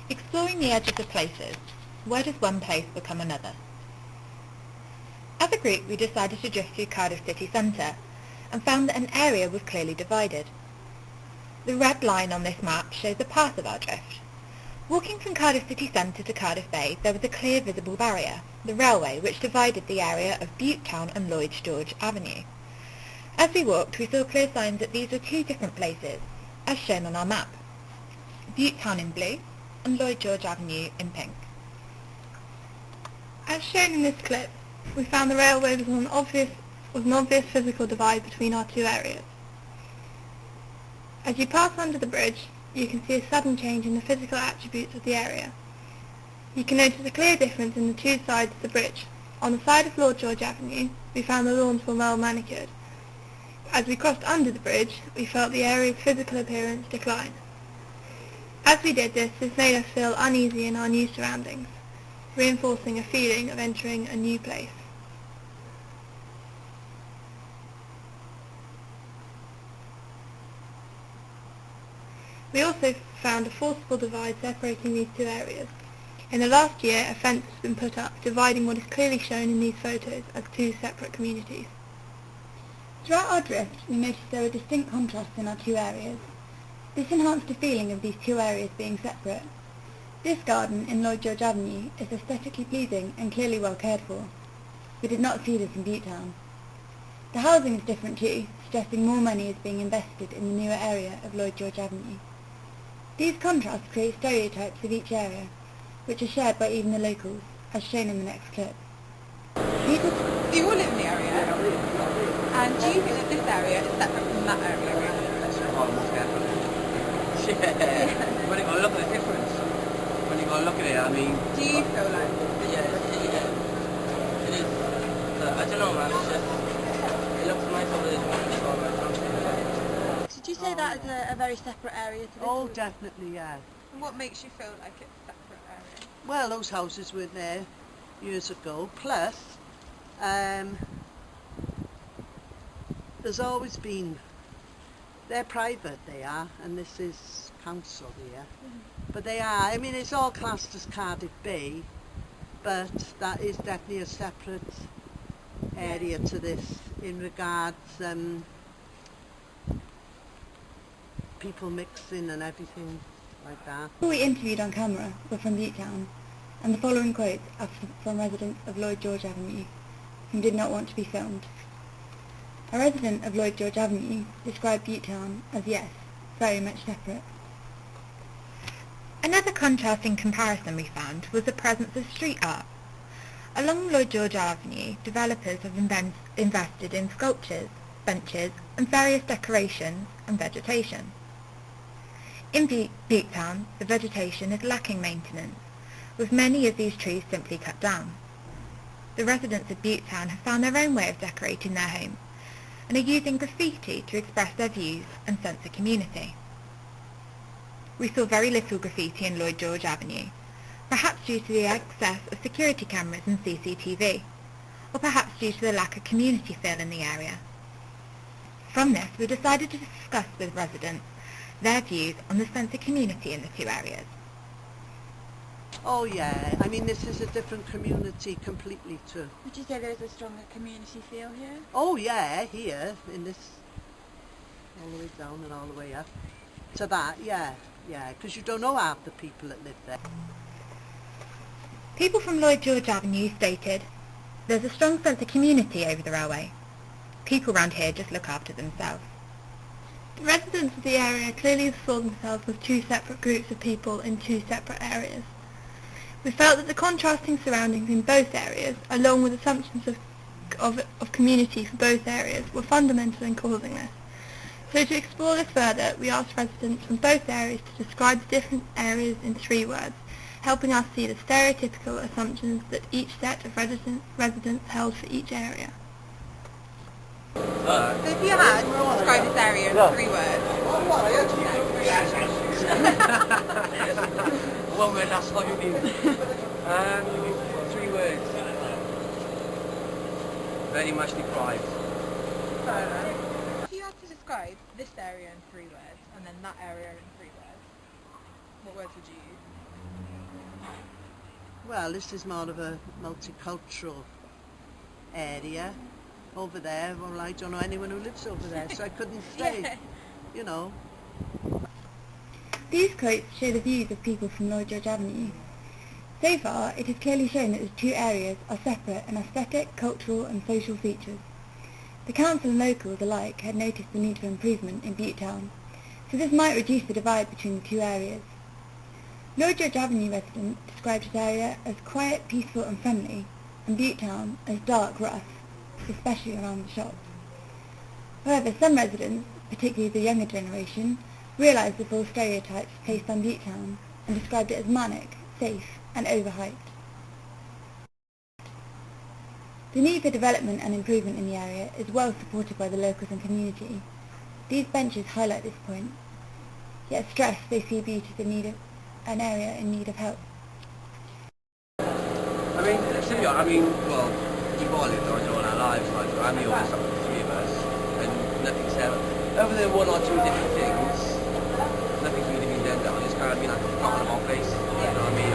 Exploring the edges of places, where does one place become another? As a group, we decided to drift through Cardiff city centre and found that an area was clearly divided. The red line on this map shows the path of our drift. Walking from Cardiff city centre to Cardiff Bay, there was a clear visible barrier, the railway, which divided the area of Butetown and Lloyd George Avenue. As we walked, we saw clear signs that these were two different places, as shown on our map. Butetown in blue and Lloyd George Avenue in pink. As shown in this clip, we found the railway was an obvious physical divide between our two areas. As you pass under the bridge, you can see a sudden change in the physical attributes of the area. You can notice a clear difference in the two sides of the bridge. On the side of Lord George Avenue, we found the lawns were well manicured. As we crossed under the bridge, we felt the area's physical appearance decline. As we did this made us feel uneasy in our new surroundings, reinforcing a feeling of entering a new place. We also found a forcible divide separating these two areas. In the last year, a fence has been put up, dividing what is clearly shown in these photos as two separate communities. Throughout our drift, we noticed there were distinct contrasts in our two areas. This enhanced the feeling of these two areas being separate. This garden in Lloyd George Avenue is aesthetically pleasing and clearly well cared for. We did not see this in Butetown. The housing is different too, suggesting more money is being invested in the newer area of Lloyd George Avenue. These contrasts create stereotypes of each area, which are shared by even the locals, as shown in the next clip. Do you all live in the area? And do you think that this area is separate from that area? Yeah. When you go look at the difference, when you go look at it, I mean... Do you feel like... Yeah, it is. I don't know, man, it's just... It looks nice over there. Did you say that is a very separate area to this? Oh, definitely, yeah. And what makes you feel like it's a separate area? Well, those houses were there years ago. Plus, there's always been... They're private, they are, and this is council here. But they are, I mean, it's all classed as Cardiff Bay, but that is definitely a separate area to this in regards people mixing and everything like that. People we interviewed on camera were from Butetown, and the following quotes are from residents of Lloyd George Avenue, who did not want to be filmed. A resident of Lloyd George Avenue described Butetown as, yes, very much separate. Another contrasting comparison we found was the presence of street art. Along Lloyd George Avenue, developers have invested in sculptures, benches and various decorations and vegetation. In Butetown, the vegetation is lacking maintenance, with many of these trees simply cut down. The residents of Butetown have found their own way of decorating their home, and are using graffiti to express their views and sense of community. We saw very little graffiti in Lloyd George Avenue, perhaps due to the excess of security cameras and CCTV, or perhaps due to the lack of community feel in the area. From this, we decided to discuss with residents their views on the sense of community in the two areas. Oh yeah, I mean this is a different community completely too. Would you say there's a stronger community feel here? Oh yeah, here, in this, all the way down and all the way up. To that, yeah, because you don't know half the people that live there. People from Lloyd George Avenue stated, "There's a strong sense of community over the railway. People round here just look after themselves." The residents of the area clearly saw themselves as two separate groups of people in two separate areas. We felt that the contrasting surroundings in both areas, along with assumptions of community for both areas, were fundamental in causing this. So to explore this further, we asked residents from both areas to describe the different areas in 3 words, helping us see the stereotypical assumptions that each set of residents held for each area. So if you had to describe this area in 3 words, One word, that's all you need. 3 words. Very much deprived. if you had to describe this area in 3 words, and then that area in 3 words, what words would you use? Well, this is more of a multicultural area. Over there, well, I don't know anyone who lives over there, so I couldn't say, Yeah. you know. These quotes show the views of people from Lloyd George Avenue. So far, it is clearly shown that the two areas are separate in aesthetic, cultural and social features. The council and locals alike had noticed the need for improvement in Butetown, so this might reduce the divide between the two areas. Lloyd George Avenue resident described his area as quiet, peaceful and friendly, and Butetown as dark, rough, especially around the shops. However, some residents, particularly the younger generation, realised the false stereotypes placed on Butetown and described it as manic, safe and overhyped. The need for development and improvement in the area is well supported by the locals and community. These benches highlight this point, yet stress they see Butte as an area in need of help. I mean, to be honest, well, we've all lived our lives, like, I'm the oldest of the three of us, and nothing's ever, other than one or two different things, nothing's really been done down, it's kind of been like a forgotten about place, you know what I mean?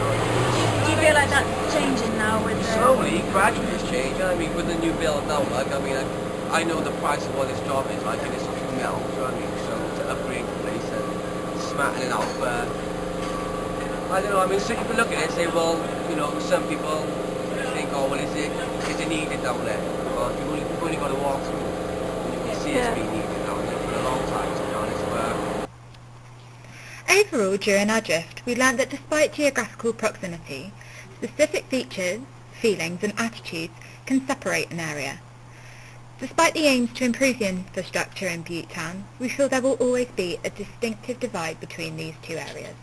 Do you feel like that's changing now with the... Slowly, gradually it's changing, I mean, with the new build now, like, I know the price of what this job is, like, and it's a few mil, you know what I mean? So, to upgrade the place and smarten it out, but, I don't know, I mean, so people look at it and say, well, you know, some people think, oh, well, is it needed down there? Well, you've only got to walk through, and you can see it's been needed down there for a long time, to be honest, but... Overall, during our drift, we learned that despite geographical proximity, specific features, feelings and attitudes can separate an area. Despite the aims to improve the infrastructure in Butetown, we feel there will always be a distinctive divide between these two areas.